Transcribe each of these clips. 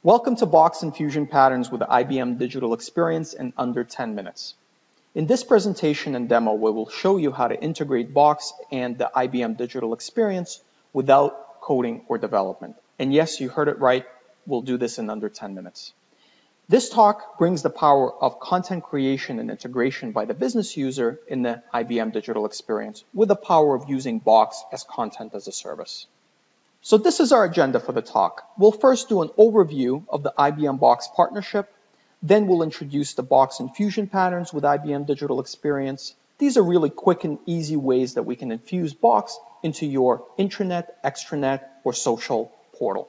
Welcome to Box and Fusion Patterns with the IBM Digital Experience in under 10 minutes. In this presentation and demo, we will show you how to integrate Box and the IBM Digital Experience without coding or development. And yes, you heard it right, we'll do this in under 10 minutes. This talk brings the power of content creation and integration by the business user in the IBM Digital Experience with the power of using Box as content as a service. So this is our agenda for the talk. We'll first do an overview of the IBM Box partnership. Then we'll introduce the Box and Fusion patterns with IBM Digital Experience. These are really quick and easy ways that we can infuse Box into your intranet, extranet, or social portal.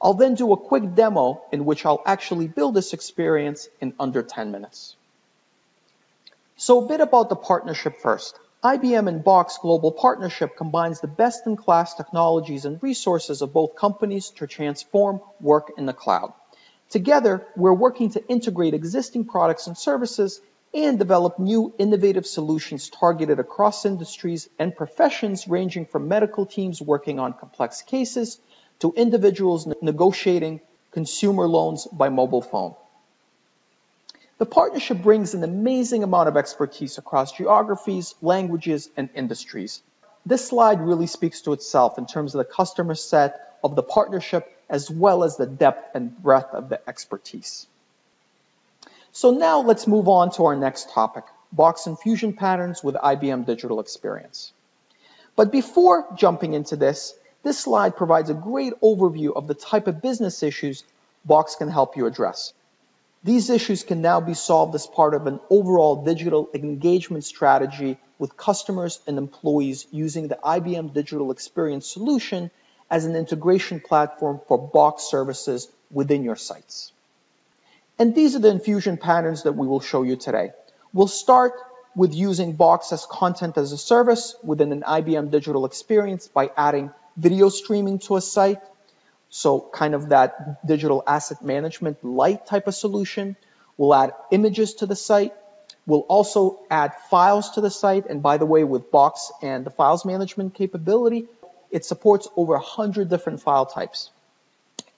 I'll then do a quick demo in which I'll actually build this experience in under 10 minutes. So a bit about the partnership first. IBM and Box Global Partnership combines the best-in-class technologies and resources of both companies to transform work in the cloud. Together, we're working to integrate existing products and services and develop new innovative solutions targeted across industries and professions ranging from medical teams working on complex cases to individuals negotiating consumer loans by mobile phone. The partnership brings an amazing amount of expertise across geographies, languages, and industries. This slide really speaks to itself in terms of the customer set of the partnership as well as the depth and breadth of the expertise. So now let's move on to our next topic, Box and Fusion patterns with IBM Digital Experience. But before jumping into this slide provides a great overview of the type of business issues Box can help you address. These issues can now be solved as part of an overall digital engagement strategy with customers and employees using the IBM Digital Experience solution as an integration platform for Box services within your sites. And these are the infusion patterns that we will show you today. We'll start with using Box as content as a service within an IBM Digital Experience by adding video streaming to a site. So kind of that digital asset management light type of solution. We'll add images to the site. We'll also add files to the site. And by the way, with Box and the files management capability, it supports over 100 different file types.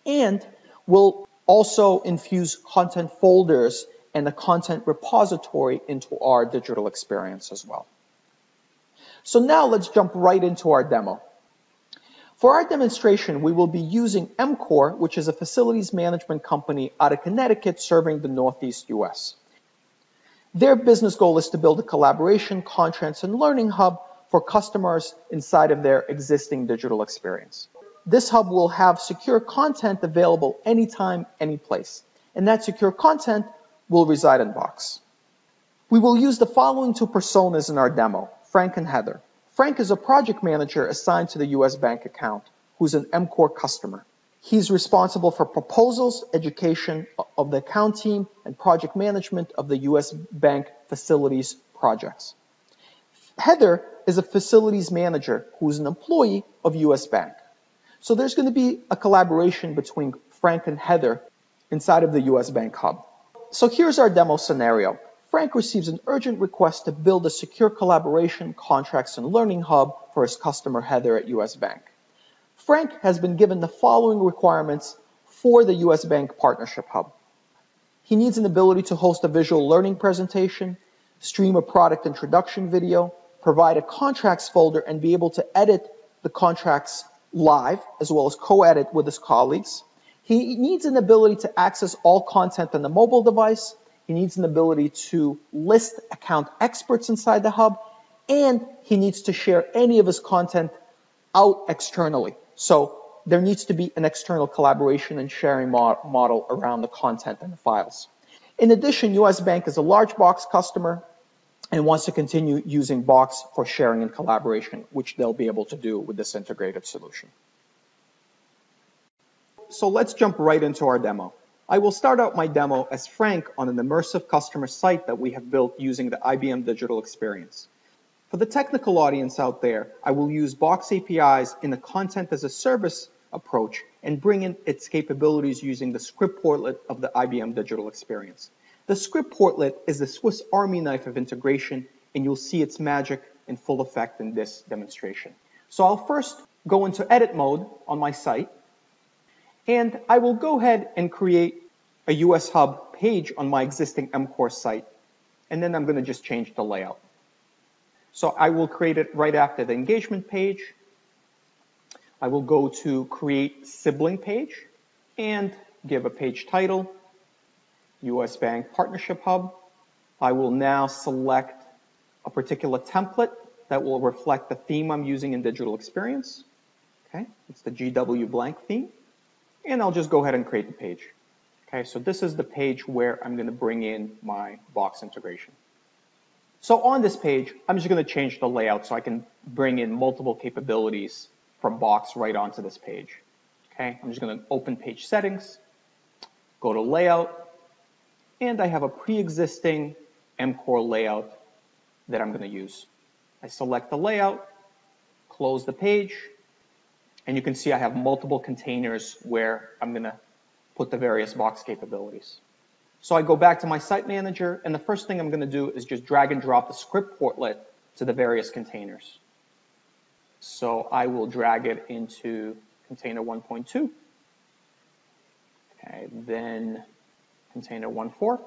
And we'll also infuse content folders and a content repository into our digital experience as well. So now let's jump right into our demo. For our demonstration, we will be using MCOR, which is a facilities management company out of Connecticut serving the Northeast US. Their business goal is to build a collaboration, conference, and learning hub for customers inside of their existing digital experience. This hub will have secure content available anytime, any place. And that secure content will reside in Box. We will use the following two personas in our demo, Frank and Heather. Frank is a project manager assigned to the US Bank account, who's an MCOR customer. He's responsible for proposals, education of the account team, and project management of the US Bank facilities projects. Heather is a facilities manager who's an employee of US Bank. So there's going to be a collaboration between Frank and Heather inside of the US Bank hub. So here's our demo scenario. Frank receives an urgent request to build a secure collaboration, contracts, and learning hub for his customer Heather at US Bank. Frank has been given the following requirements for the US Bank Partnership Hub. He needs an ability to host a visual learning presentation, stream a product introduction video, provide a contracts folder, and be able to edit the contracts live, as well as co-edit with his colleagues. He needs an ability to access all content on the mobile device. He needs an ability to list account experts inside the hub, and he needs to share any of his content out externally. So there needs to be an external collaboration and sharing model around the content and the files. In addition, US Bank is a large Box customer and wants to continue using Box for sharing and collaboration, which they'll be able to do with this integrated solution. So let's jump right into our demo. I will start out my demo as Frank on an immersive customer site that we have built using the IBM Digital Experience. For the technical audience out there, I will use Box APIs in a content as a service approach and bring in its capabilities using the script portlet of the IBM Digital Experience. The script portlet is the Swiss Army knife of integration, and you'll see its magic in full effect in this demonstration. So I'll first go into edit mode on my site. And I will go ahead and create a US Hub page on my existing MCourse site, and then I'm going to just change the layout. So I will create it right after the engagement page. I will go to create sibling page and give a page title, US Bank Partnership Hub. I will now select a particular template that will reflect the theme I'm using in Digital Experience. Okay, it's the GW blank theme. And I'll just go ahead and create the page. Okay, so this is the page where I'm going to bring in my box integration. So on this page, I'm just going to change the layout so I can bring in multiple capabilities from Box right onto this page. Okay, I'm just going to open page settings, go to layout, and I have a pre-existing MCore layout that I'm going to use. I select the layout, close the page, and you can see I have multiple containers where I'm going to put the various box capabilities. So I go back to my site manager, and the first thing I'm going to do is just drag and drop the script portlet to the various containers. So I will drag it into container 1.2, okay, then container 1.4.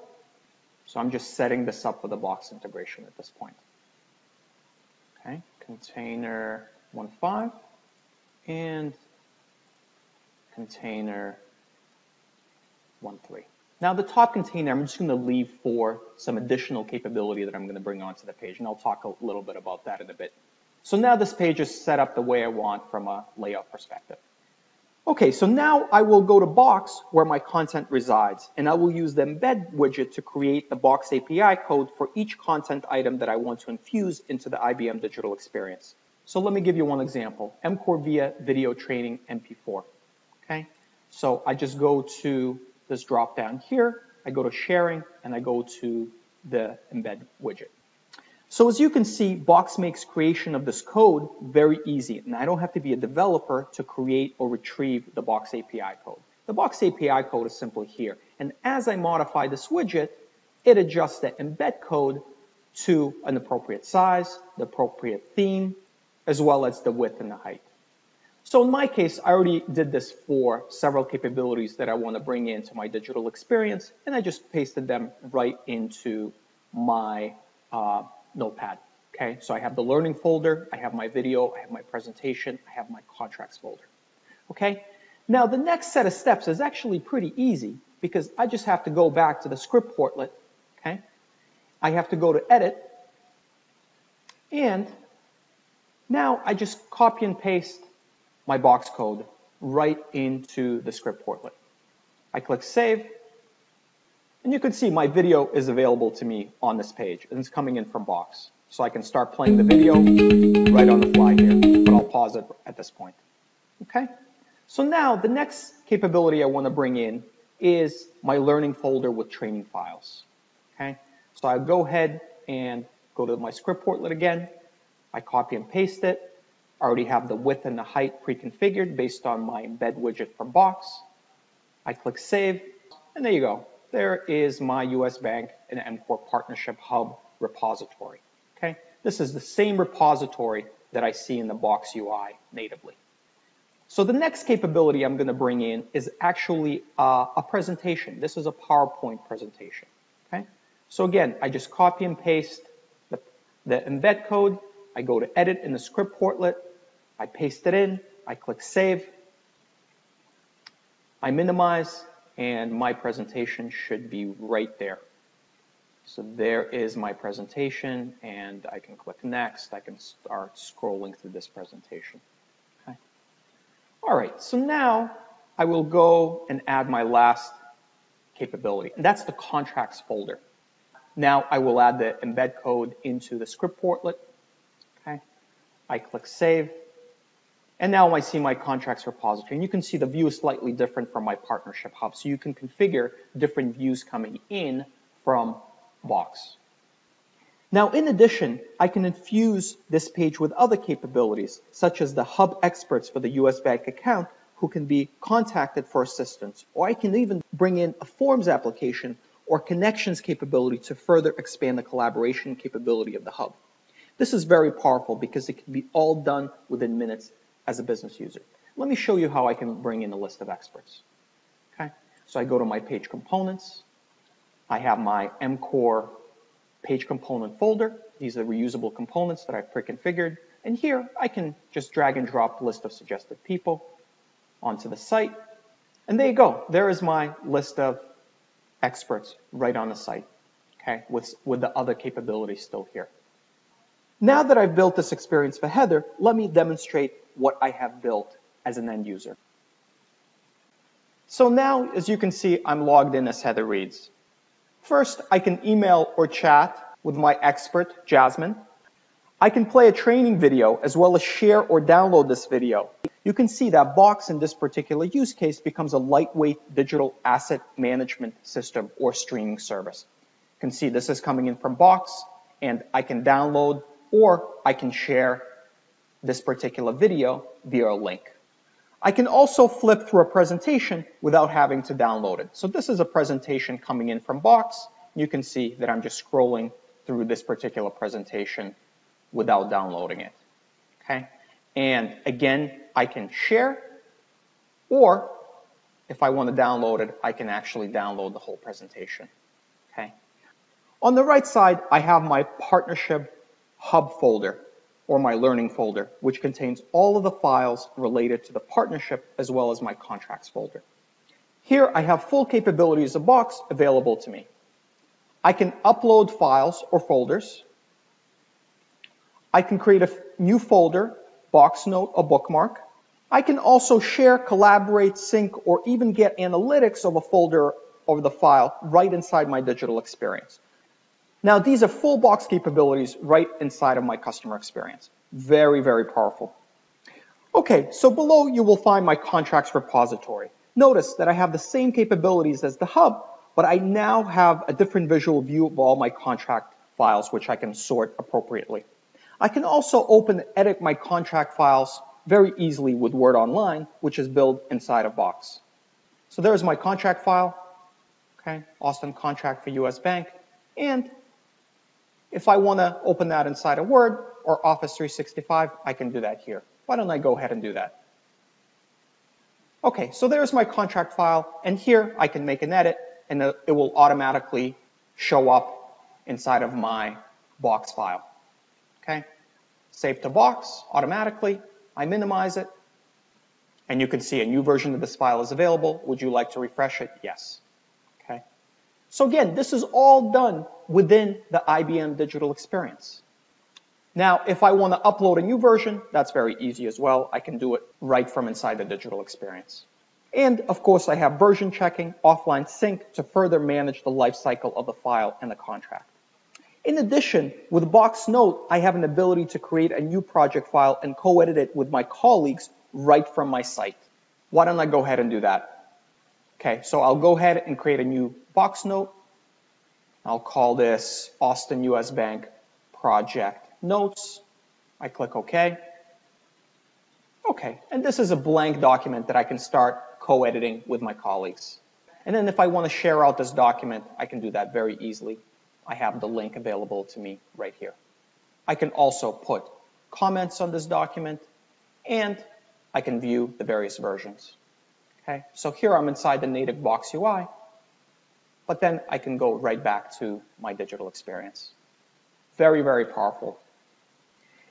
So I'm just setting this up for the box integration at this point. Okay, container 1.5 and container 1.3. Now the top container I'm just going to leave for some additional capability that I'm going to bring onto the page, and I'll talk a little bit about that in a bit. So now this page is set up the way I want from a layout perspective. Okay, so now I will go to Box where my content resides, and I will use the embed widget to create the Box API code for each content item that I want to infuse into the IBM digital experience. So let me give you one example, MCore via video training MP4. Okay, so I just go to this drop down here, I go to sharing, and I go to the embed widget. So as you can see, Box makes creation of this code very easy, and I don't have to be a developer to create or retrieve the Box API code. The Box API code is simply here, and as I modify this widget, it adjusts the embed code to an appropriate size, the appropriate theme, as well as the width and the height. So in my case, I already did this for several capabilities that I want to bring into my digital experience, and I just pasted them right into my Notepad. Okay, so I have the learning folder, I have my video, I have my presentation, I have my contracts folder. Okay, now the next set of steps is actually pretty easy because I just have to go back to the script portlet. Okay, I have to go to edit, and now I just copy and paste my box code right into the script portlet. I click save, and you can see my video is available to me on this page, and it's coming in from Box. So I can start playing the video right on the fly here, but I'll pause it at this point. Okay? So now the next capability I want to bring in is my learning folder with training files. Okay? So I go ahead and go to my script portlet again. I copy and paste it. I already have the width and the height pre-configured based on my embed widget from Box. I click save, and there you go. There is my US Bank and MCore Partnership Hub repository. Okay, this is the same repository that I see in the Box UI natively. So the next capability I'm going to bring in is actually a presentation. This is a PowerPoint presentation. Okay, so again, I just copy and paste the embed code. I go to edit in the script portlet. I paste it in. I click save. I minimize, and my presentation should be right there. So there is my presentation, and I can click next. I can start scrolling through this presentation. Okay. All right, so now I will go and add my last capability, and that's the contracts folder. Now I will add the embed code into the script portlet. Okay. I click save. And now I see my contracts repository, and you can see the view is slightly different from my partnership hub. So you can configure different views coming in from Box. Now, in addition, I can infuse this page with other capabilities, such as the hub experts for the US Bank account who can be contacted for assistance, or I can even bring in a forms application or connections capability to further expand the collaboration capability of the hub. This is very powerful because it can be all done within minutes as a business user. Let me show you how I can bring in a list of experts. So I go to my page components. I have my MCore page component folder. These are reusable components that I've pre-configured. And here I can just drag and drop the list of suggested people onto the site. And there you go. There is my list of experts right on the site, okay, with the other capabilities still here. Now that I've built this experience for Heather, let me demonstrate what I have built as an end user. So now, as you can see, I'm logged in as Heather Reeds. First, I can email or chat with my expert, Jasmine. I can play a training video as well as share or download this video. You can see that Box in this particular use case becomes a lightweight digital asset management system or streaming service. You can see this is coming in from Box, and I can download or I can share this particular video via a link. I can also flip through a presentation without having to download it. So this is a presentation coming in from Box. You can see that I'm just scrolling through this particular presentation without downloading it, okay? And again, I can share, or if I want to download it, I can actually download the whole presentation, okay? On the right side, I have my partnership hub folder, or my learning folder, which contains all of the files related to the partnership as well as my contracts folder. Here, I have full capabilities of Box available to me. I can upload files or folders. I can create a new folder, Box note, or bookmark. I can also share, collaborate, sync, or even get analytics of a folder or the file right inside my digital experience. Now, these are full Box capabilities right inside of my customer experience. Very, very powerful. Okay, so below you will find my contracts repository. Notice that I have the same capabilities as the hub, but I now have a different visual view of all my contract files, which I can sort appropriately. I can also open and edit my contract files very easily with Word Online, which is built inside of Box. So there's my contract file, okay, Austin contract for US Bank, and if I want to open that inside of Word or Office 365, I can do that here. Why don't I go ahead and do that? Okay, so there's my contract file, and here I can make an edit, and it will automatically show up inside of my Box file. Okay, save to Box automatically. I minimize it, and you can see a new version of this file is available. Would you like to refresh it? Yes. Okay. So again, this is all done within the IBM digital experience. Now, if I want to upload a new version, that's very easy as well. I can do it right from inside the digital experience. And of course, I have version checking, offline sync to further manage the life cycle of the file and the contract. In addition, with Box Note, I have an ability to create a new project file and co-edit it with my colleagues right from my site. Why don't I go ahead and do that? Okay, so I'll go ahead and create a new Box Note. I'll call this Austin US Bank Project Notes. I click OK. Okay, and this is a blank document that I can start co-editing with my colleagues. And then if I want to share out this document, I can do that very easily. I have the link available to me right here. I can also put comments on this document, and I can view the various versions. Okay, so here I'm inside the native Box UI, but then I can go right back to my digital experience. Very, very powerful.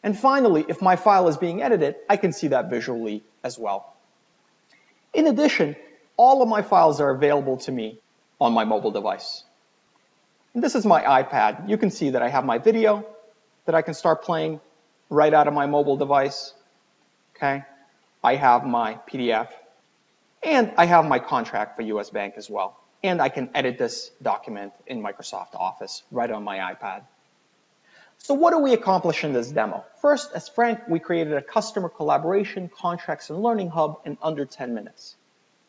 And finally, if my file is being edited, I can see that visually as well. In addition, all of my files are available to me on my mobile device. And this is my iPad. You can see that I have my video that I can start playing right out of my mobile device. Okay, I have my PDF, and I have my contract for US Bank as well. And I can edit this document in Microsoft Office right on my iPad. So what do we accomplish in this demo? First, as Frank, we created a customer collaboration, contracts, and learning hub in under 10 minutes.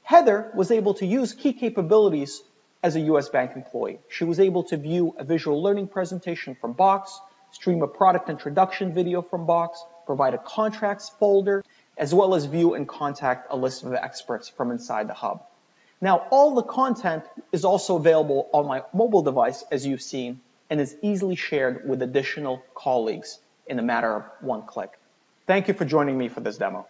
Heather was able to use key capabilities as a US Bank employee. She was able to view a visual learning presentation from Box, stream a product introduction video from Box, provide a contracts folder, as well as view and contact a list of experts from inside the hub. Now, all the content is also available on my mobile device, as you've seen, and is easily shared with additional colleagues in a matter of one click. Thank you for joining me for this demo.